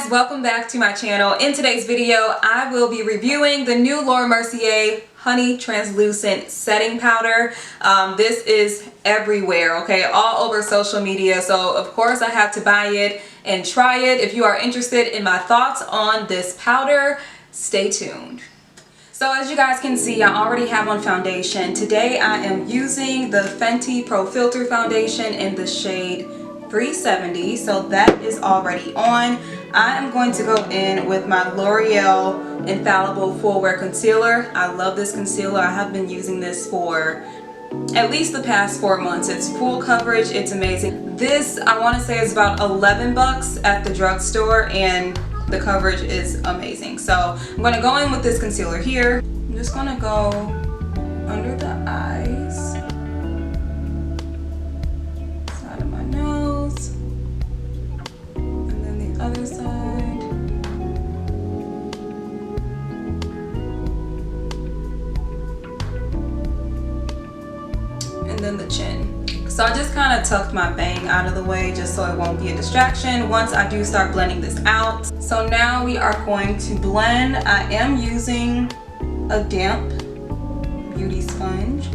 guys, welcome back to my channel. In today's video, I will be reviewing the new Laura Mercier Honey Translucent Setting Powder. This is everywhere, okay, all over social media. So of course I have to buy it and try it. If you are interested in my thoughts on this powder, stay tuned. So as you guys can see, I already have on foundation. Today I am using the Fenty Pro Filter foundation in the shade 370, so that is already on. I am going to go in with my L'Oreal Infallible Full Wear Concealer. I love this concealer. I have been using this for at least the past 4 months. It's full coverage. It's amazing. This, I want to say, is about 11 bucks at the drugstore, and the coverage is amazing. So I'm going to go in with this concealer here. I'm just going to go under the eyes, side of my nose, and then the other side. And then the chin. So I just kind of tucked my bang out of the way just so it won't be a distraction once I do start blending this out. So now we are going to blend. I am using a damp beauty sponge.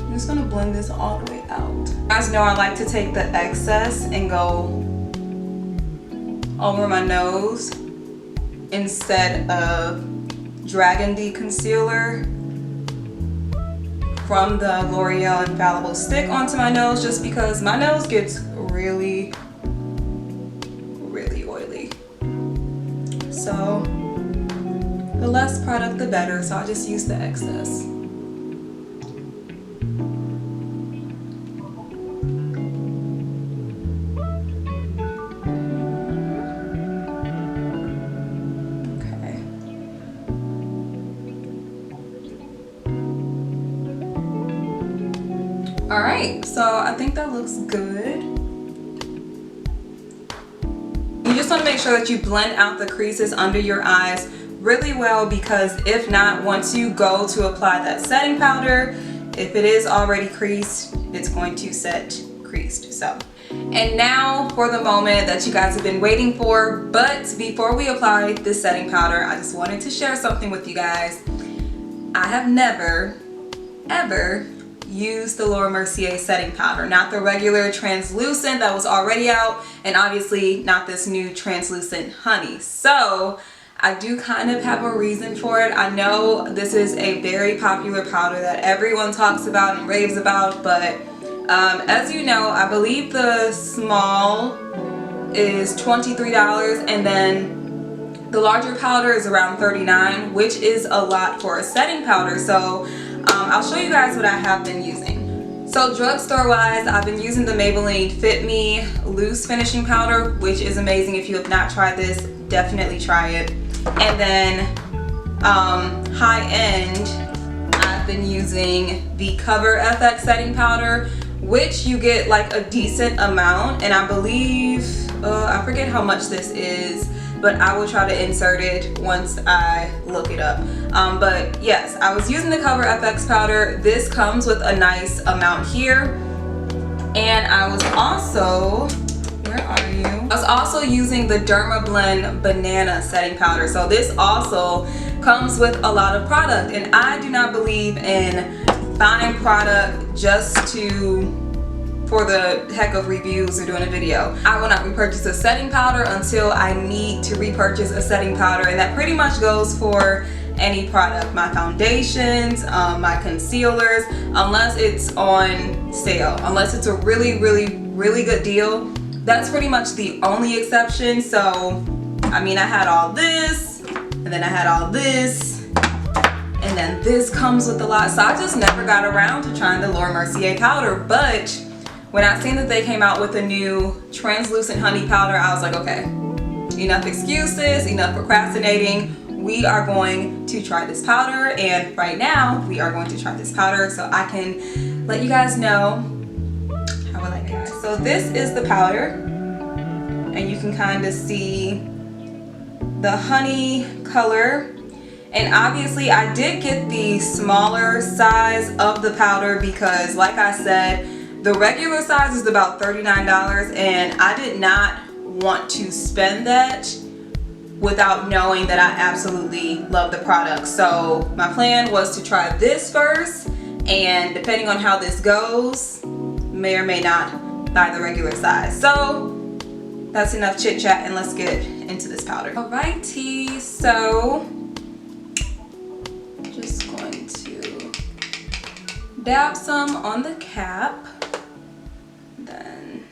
I'm just gonna blend this all the way out. You guys know I like to take the excess and go over my nose instead of dragging the concealer from the L'Oreal Infallible stick onto my nose, just because my nose gets really oily. So the less product the better, so I'll just use the excess. Alright, so I think that looks good. You just want to make sure that you blend out the creases under your eyes really well, because if not, once you go to apply that setting powder, if it is already creased, it's going to set creased. So, and now for the moment that you guys have been waiting for. But before we apply this setting powder, I just wanted to share something with you guys. I have never, ever use the Laura Mercier setting powder, not the regular translucent that was already out, and obviously not this new translucent honey. So I do kind of have a reason for it. I know this is a very popular powder that everyone talks about and raves about, but as you know, I believe the small is $23, and then the larger powder is around $39, which is a lot for a setting powder. So I'll show you guys what I have been using. So drugstore wise, I've been using the Maybelline Fit Me Loose Finishing Powder, which is amazing. If you have not tried this, definitely try it. And then high end, I've been using the Cover FX Setting Powder, which you get like a decent amount, and I believe, I forget how much this is, but I will try to insert it once I look it up. But yes, I was using the Cover FX powder. This comes with a nice amount here. And I was also, where are you? I was also using the Dermablend Banana Setting Powder. So this also comes with a lot of product. And I do not believe in buying product just for the heck of reviews or doing a video. I will not repurchase a setting powder until I need to repurchase a setting powder, and that pretty much goes for any product. My foundations, my concealers, unless it's on sale, unless it's a really good deal. That's pretty much the only exception. So I mean, I had all this, and then I had all this, and then this comes with a lot. So I just never got around to trying the Laura Mercier powder. But when I seen that they came out with a new translucent honey powder, I was like, okay, enough excuses, enough procrastinating. We are going to try this powder, and right now we are going to try this powder so I can let you guys know how I like it. So this is the powder, and you can kind of see the honey color. And obviously I did get the smaller size of the powder because, like I said, the regular size is about $39, and I did not want to spend that without knowing that I absolutely love the product. So my plan was to try this first, and depending on how this goes, may or may not buy the regular size. So that's enough chit chat, and let's get into this powder. Alrighty, so just going to dab some on the cap. Then,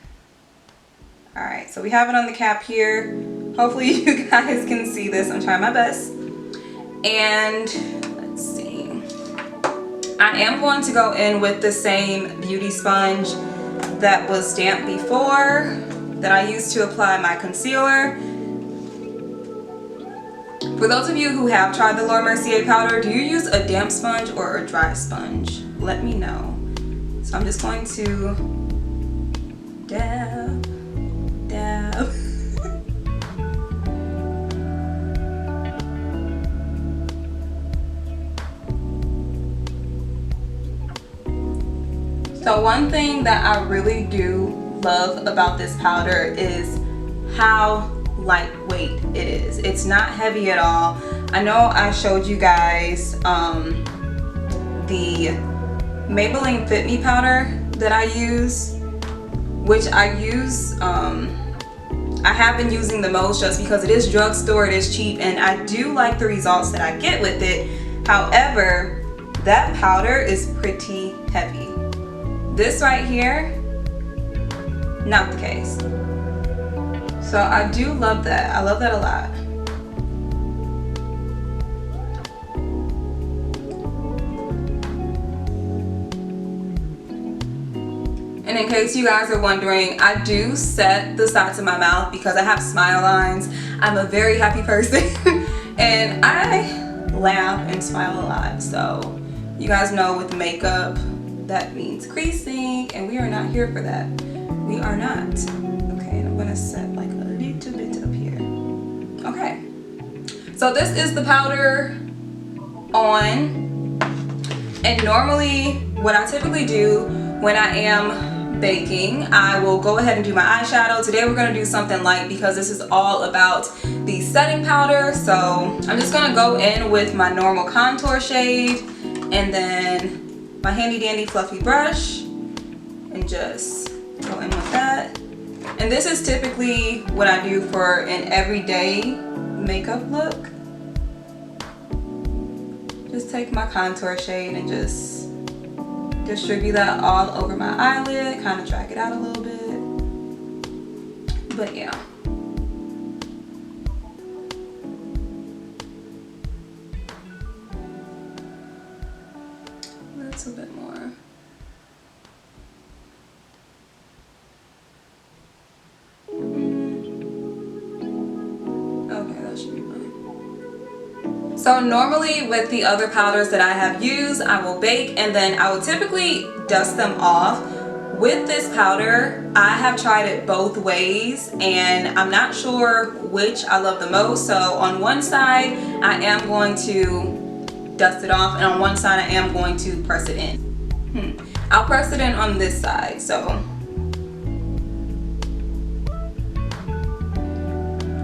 alright, so we have it on the cap here. Hopefully you guys can see this. I'm trying my best. And let's see. I am going to go in with the same beauty sponge that was damp before, that I used to apply my concealer. For those of you who have tried the Laura Mercier powder, do you use a damp sponge or a dry sponge? Let me know. So I'm just going to dab, dab. So one thing that I really do love about this powder is how lightweight it is. It's not heavy at all. I know I showed you guys the Maybelline Fit Me powder that I use, which I have been using the most just because it is drugstore, it is cheap, and I do like the results that I get with it. However, that powder is pretty heavy. This right here, not the case. So I do love that. I love that a lot. And in case you guys are wondering, I do set the sides of my mouth because I have smile lines. I'm a very happy person and I laugh and smile a lot. So you guys know with makeup, that means creasing, and we are not here for that. We are not. Okay, and I'm gonna set like a little bit up here. Okay, so this is the powder on, and normally what I typically do when I am baking, I will go ahead and do my eyeshadow. Today we're gonna do something light because this is all about the setting powder. So I'm just gonna go in with my normal contour shade, and then my handy dandy fluffy brush, and just go in with that. And this is typically what I do for an everyday makeup look. Just take my contour shade and just distribute that all over my eyelid, kind of drag it out a little bit. But yeah. A bit more. Okay, that should be fine. So normally with the other powders that I have used, I will bake and then I will typically dust them off. With this powder, I have tried it both ways and I'm not sure which I love the most. So on one side, I am going to dust it off, and on one side I am going to press it in. I'll press it in on this side, so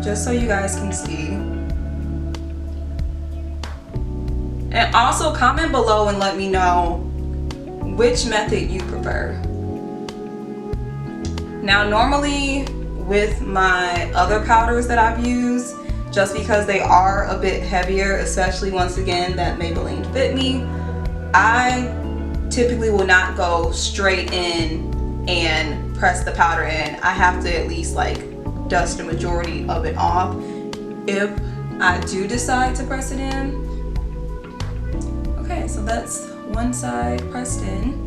just so you guys can see. And also comment below and let me know which method you prefer. Now normally with my other powders that I've used, just because they are a bit heavier, especially once again that Maybelline Fit Me, I typically will not go straight in and press the powder in. I have to at least like dust the majority of it off if I do decide to press it in. Okay, so that's one side pressed in.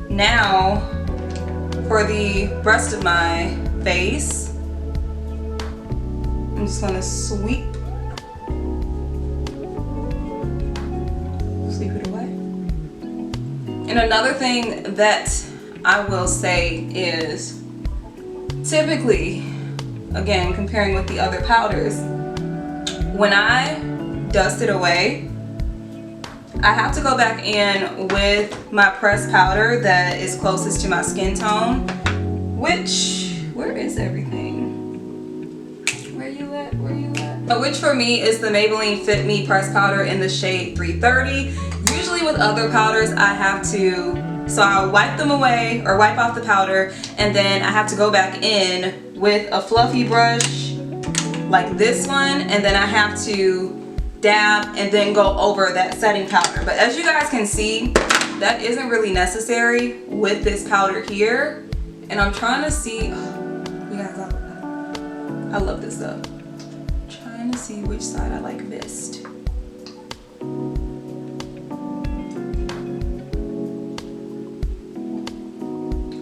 Now for the rest of my face, I'm just going to sweep it away. And another thing that I will say is typically again, comparing with the other powders, when I dust it away, I have to go back in with my pressed powder that is closest to my skin tone, which, where is everything? Where you at? Where you at? Which for me is the Maybelline Fit Me pressed powder in the shade 330. Usually with other powders, I have to, so I'll wipe them away or wipe off the powder, and then I have to go back in with a fluffy brush like this one, and then I have to dab and then go over that setting powder. But as you guys can see, that isn't really necessary with this powder here. And I'm trying to see, you guys, I love this stuff. Trying to see which side I like best.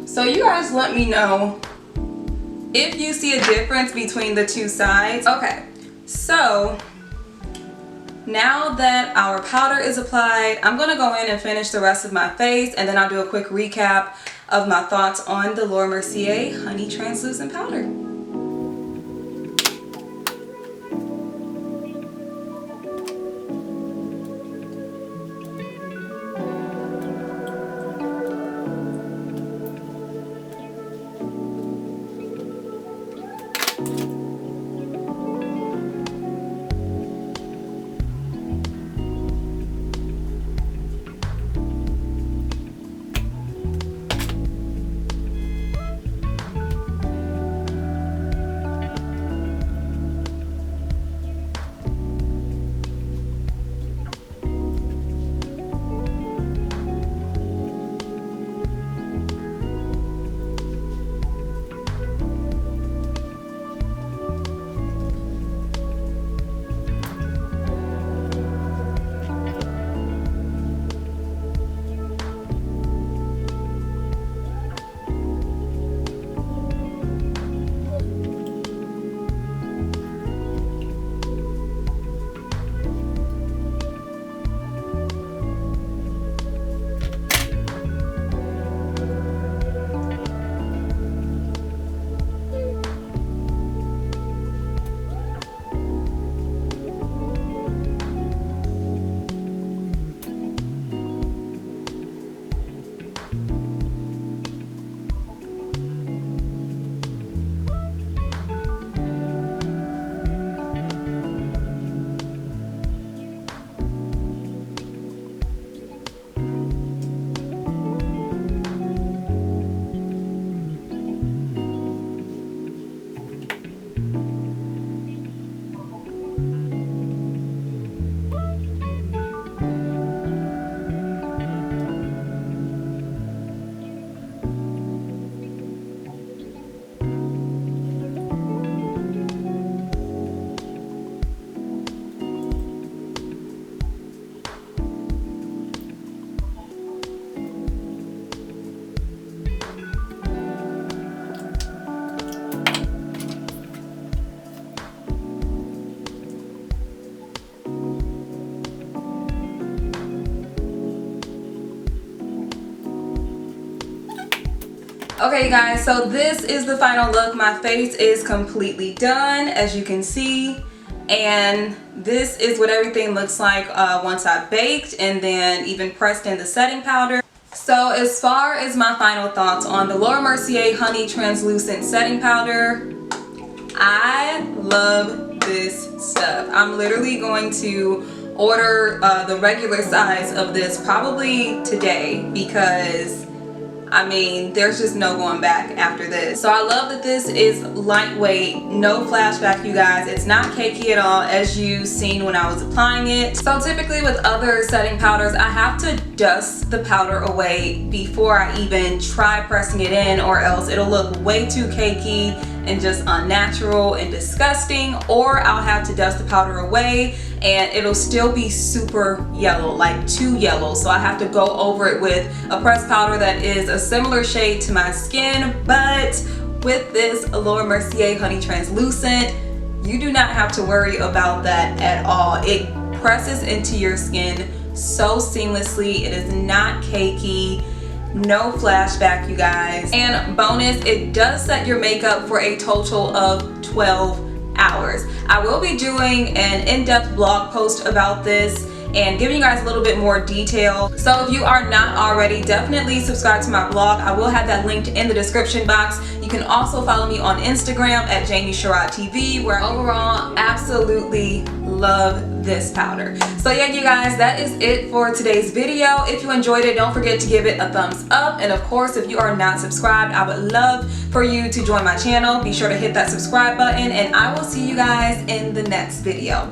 So you guys let me know if you see a difference between the two sides. Okay, so now that our powder is applied, I'm gonna go in and finish the rest of my face, and then I'll do a quick recap of my thoughts on the Laura Mercier Honey Translucent Powder. Okay you guys, so this is the final look. My face is completely done, as you can see, and this is what everything looks like once I baked and then even pressed in the setting powder. So as far as my final thoughts on the Laura Mercier Honey Translucent Setting Powder, I love this stuff. I'm literally going to order the regular size of this probably today, because I mean, there's just no going back after this. So I love that this is lightweight, no flashback, you guys. It's not cakey at all, as you've seen when I was applying it. So typically with other setting powders, I have to dust the powder away before I even try pressing it in, or else it'll look way too cakey and just unnatural and disgusting, or I'll have to dust the powder away and it'll still be super yellow, like too yellow. So I have to go over it with a pressed powder that is a similar shade to my skin. But with this Laura Mercier Honey Translucent, you do not have to worry about that at all. It presses into your skin so seamlessly. It is not cakey. no flashback, you guys. And bonus, it does set your makeup for a total of 12 hours. I will be doing an in-depth blog post about this and giving you guys a little bit more detail. So if you are not already, definitely subscribe to my blog. I will have that linked in the description box. You can also follow me on Instagram at Jamie Sherrod TV, where overall absolutely love this powder. So yeah, you guys, that is it for today's video. If you enjoyed it, don't forget to give it a thumbs up. And of course, if you are not subscribed, I would love for you to join my channel. Be sure to hit that subscribe button, and I will see you guys in the next video.